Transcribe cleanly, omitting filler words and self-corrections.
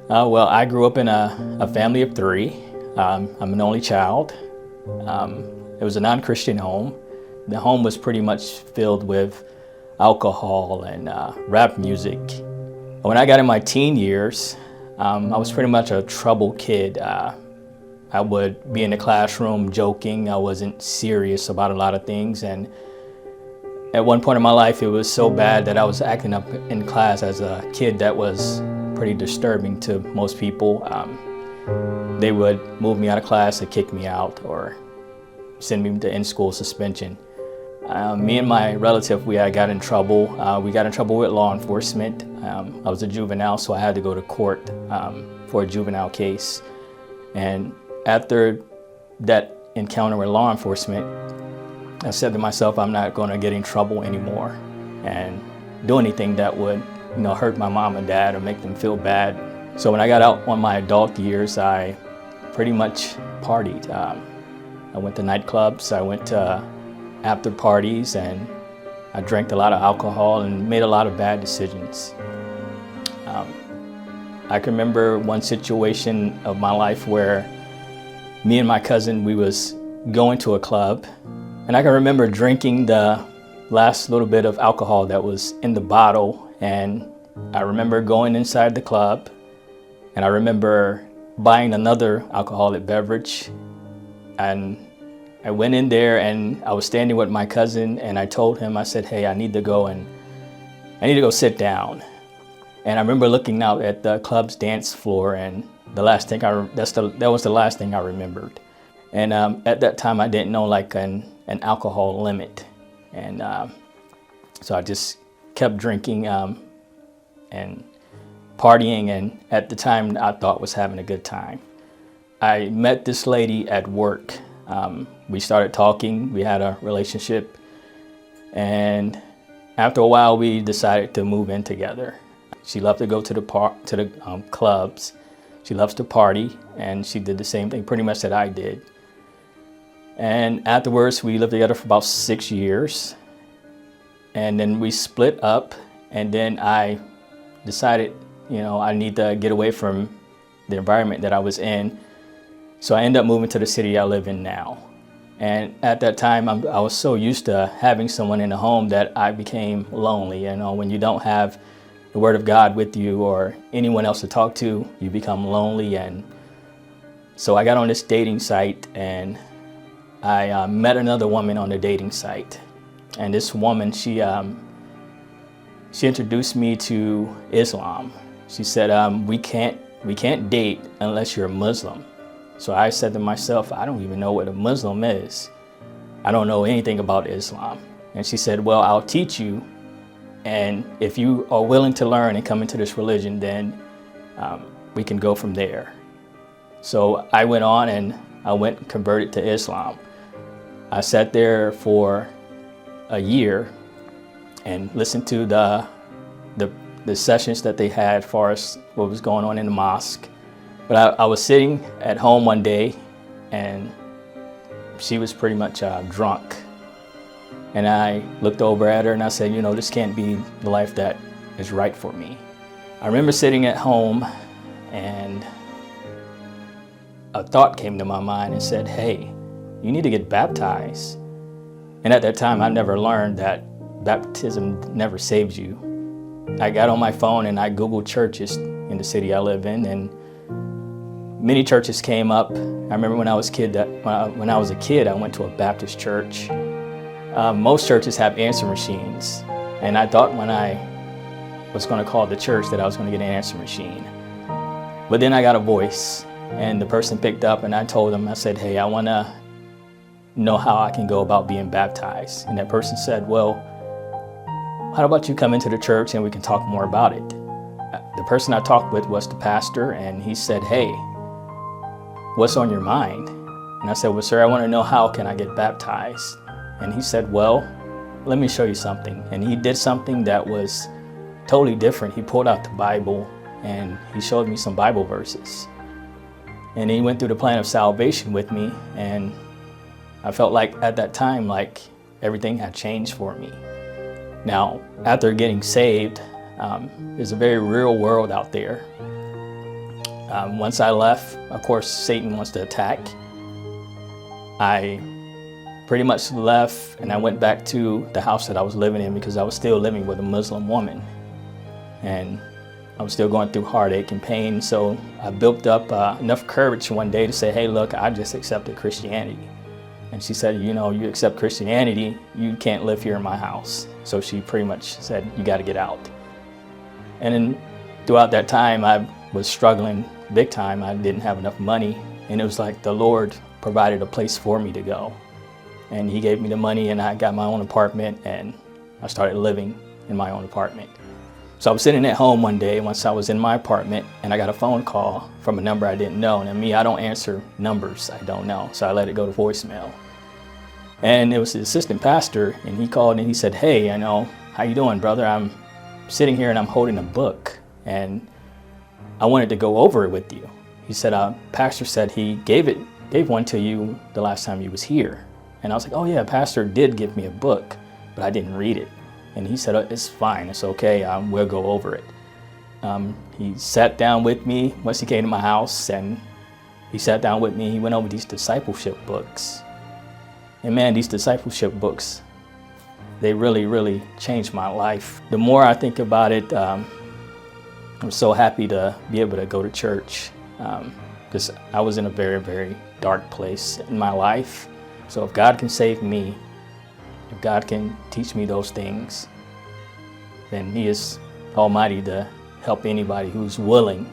Well, I grew up in a family of three. I'm an only child. It was a non-Christian home. The home was pretty much filled with alcohol and rap music. When I got in my teen years, I was pretty much a troubled kid. I would be in the classroom joking. I wasn't serious about a lot of things. And at one point in my life, it was so bad that I was acting up in class as a kid that was pretty disturbing to most people. They would move me out of class and kick me out or send me to in-school suspension. Me and my relative, we got in trouble. We got in trouble with law enforcement. I was a juvenile, so I had to go to court for a juvenile case. And after that encounter with law enforcement, I said to myself, I'm not going to get in trouble anymore and do anything that would, hurt my mom and dad or make them feel bad. So when I got out on my adult years, I pretty much partied. I went to nightclubs, I went to after parties, and I drank a lot of alcohol and made a lot of bad decisions. I can remember one situation of my life where me and my cousin, we was going to a club, and I can remember drinking the last little bit of alcohol that was in the bottle, and I remember going inside the club, and I remember buying another alcoholic beverage, and I went in there and I was standing with my cousin, and I told him, I said, hey, I need to go sit down. And I remember looking out at the club's dance floor, and that was the last thing I remembered. And at that time, I didn't know like an alcohol limit. And so I just kept drinking and partying, and at the time I thought was having a good time. I met this lady at work. We started talking, we had a relationship, and after a while we decided to move in together. She loved to go to the clubs. She loves to party, and she did the same thing pretty much that I did. And afterwards, we lived together for about 6 years, and then we split up, and then I decided, I need to get away from the environment that I was in. So I ended up moving to the city I live in now. And at that time, I was so used to having someone in the home that I became lonely. When you don't have the Word of God with you or anyone else to talk to, you become lonely. And so I got on this dating site, and I met another woman on the dating site. And this woman, she introduced me to Islam. She said, we can't date unless you're a Muslim. So I said to myself, I don't even know what a Muslim is. I don't know anything about Islam. And she said, well, I'll teach you. And if you are willing to learn and come into this religion, then we can go from there. So I went on and I went and converted to Islam. I sat there for a year and listened to the sessions that they had as far as what was going on in the mosque. But I was sitting at home one day, and she was pretty much drunk. And I looked over at her and I said, this can't be the life that is right for me. I remember sitting at home, and a thought came to my mind and said, hey, you need to get baptized. And at that time, I never learned that baptism never saves you. I got on my phone and I Googled churches in the city I live in, and many churches came up. I remember when I was a kid, I went to a Baptist church. Most churches have answer machines, and I thought when I was going to call the church that I was going to get an answer machine. But then I got a voice, and the person picked up, and I told them, I said, hey, I want to know how I can go about being baptized. And that person said, well, how about you come into the church and we can talk more about it? The person I talked with was the pastor, and he said, hey, what's on your mind? And I said, well, sir, I want to know how can I get baptized? And he said, well, let me show you something. And he did something that was totally different. He pulled out the Bible and he showed me some Bible verses. And he went through the plan of salvation with me, and I felt like at that time, like everything had changed for me. Now, after getting saved, there's a very real world out there. Once I left, of course, Satan wants to attack. I pretty much left and I went back to the house that I was living in because I was still living with a Muslim woman. And I was still going through heartache and pain. So I built up enough courage one day to say, hey, look, I just accepted Christianity. And she said, you know, you accept Christianity, you can't live here in my house. So she pretty much said, you got to get out. And then throughout that time, I was struggling big time. I didn't have enough money. And it was like the Lord provided a place for me to go. And he gave me the money and I got my own apartment and I started living in my own apartment. So I was sitting at home one day once I was in my apartment and I got a phone call from a number I didn't know. And me, I don't answer numbers I don't know. So I let it go to voicemail. And it was the assistant pastor and he called and he said, hey, how you doing, brother? I'm sitting here and I'm holding a book and I wanted to go over it with you. He said, pastor said he gave one to you the last time he was here. And I was like, oh yeah, pastor did give me a book, but I didn't read it. And he said, it's fine, it's okay, we'll go over it. He sat down with me once he came to my house and he sat down with me, he went over these discipleship books. And man, these discipleship books, they really, really changed my life. The more I think about it, I'm so happy to be able to go to church because I was in a very, very dark place in my life. So if God can save me, if God can teach me those things, then he is almighty to help anybody who's willing